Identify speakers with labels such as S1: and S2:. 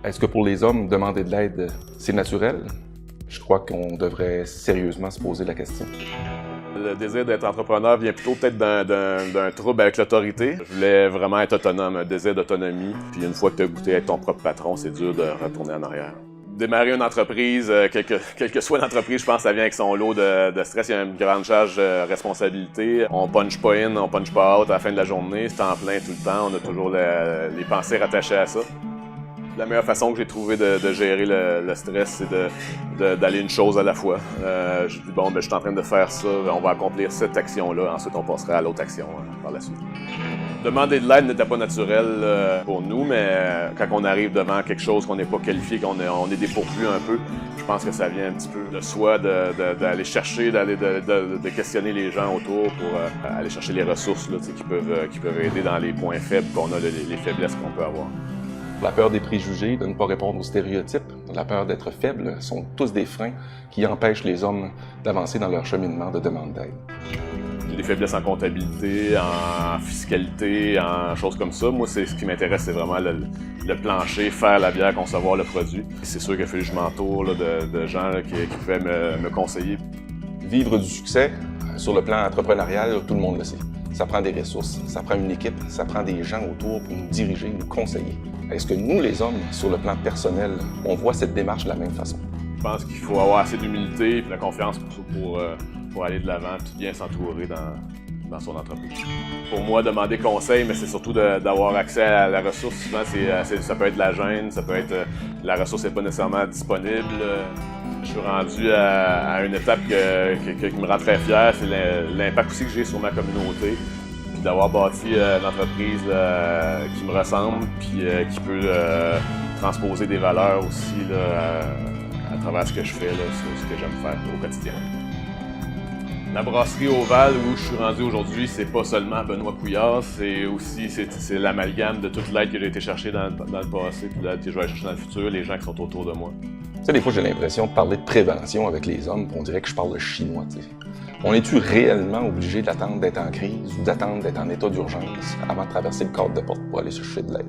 S1: Est-ce que pour les hommes, demander de l'aide, c'est naturel? Je crois qu'on devrait sérieusement se poser la question.
S2: Le désir d'être entrepreneur vient plutôt peut-être d'un trouble avec l'autorité. Je voulais vraiment être autonome, un désir d'autonomie. Puis une fois que tu as goûté à être ton propre patron, c'est dur de retourner en arrière. Démarrer une entreprise, quelle que soit l'entreprise, je pense que ça vient avec son lot de stress. Il y a une grande charge de responsabilité. On punch pas in, on punch pas out à la fin de la journée. C'est en plein tout le temps. On a toujours les pensées rattachées à ça. La meilleure façon que j'ai trouvé de gérer le stress, c'est d'aller une chose à la fois. Je dis, bon, ben, je suis en train de faire ça, on va accomplir cette action-là, ensuite on passera à l'autre action par la suite. Demander de l'aide n'était pas naturel pour nous, mais quand on arrive devant quelque chose qu'on n'est pas qualifié, qu'on est dépourvu un peu, je pense que ça vient un petit peu de soi, d'aller chercher, de questionner les gens autour pour aller chercher les ressources là, qui peuvent aider dans les points faibles qu'on a, les faiblesses qu'on peut avoir.
S1: La peur des préjugés, de ne pas répondre aux stéréotypes, la peur d'être faible sont tous des freins qui empêchent les hommes d'avancer dans leur cheminement de demande d'aide.
S2: J'ai des faiblesses en comptabilité, en fiscalité, en choses comme ça. Moi, ce qui m'intéresse, c'est vraiment le plancher, faire la bière, concevoir le produit. C'est sûr qu'il a fallu que je m'entoure de gens là, qui pouvaient me conseiller.
S1: Vivre du succès, sur le plan entrepreneurial, tout le monde le sait. Ça prend des ressources, ça prend une équipe, ça prend des gens autour pour nous diriger, nous conseiller. Est-ce que nous, les hommes, sur le plan personnel, on voit cette démarche de la même façon?
S2: Je pense qu'il faut avoir assez d'humilité et de la confiance pour aller de l'avant et bien s'entourer dans son entreprise. Pour moi, demander conseil, mais c'est surtout d'avoir accès à la ressource. Souvent, ça peut être la gêne, ça peut être la ressource n'est pas nécessairement disponible. Je suis rendu à une étape qui me rend très fier, c'est l'impact aussi que j'ai sur ma communauté. Puis d'avoir bâti une entreprise qui me ressemble, puis qui peut transposer des valeurs aussi là, à travers ce que je fais, là, ce que j'aime faire au quotidien. La brasserie Ovale où je suis rendu aujourd'hui, c'est pas seulement Benoît Couillard, c'est aussi c'est l'amalgame de toute l'aide que j'ai été chercher dans le passé, puis l'aide que je vais aller chercher dans le futur, les gens qui sont autour de moi.
S1: Tu sais, des fois, j'ai l'impression de parler de prévention avec les hommes, puis on dirait que je parle de chinois, tu sais. On est-tu réellement obligé d'attendre d'être en crise ou d'attendre d'être en état d'urgence avant de traverser le cadre de porte pour aller chercher de l'aide?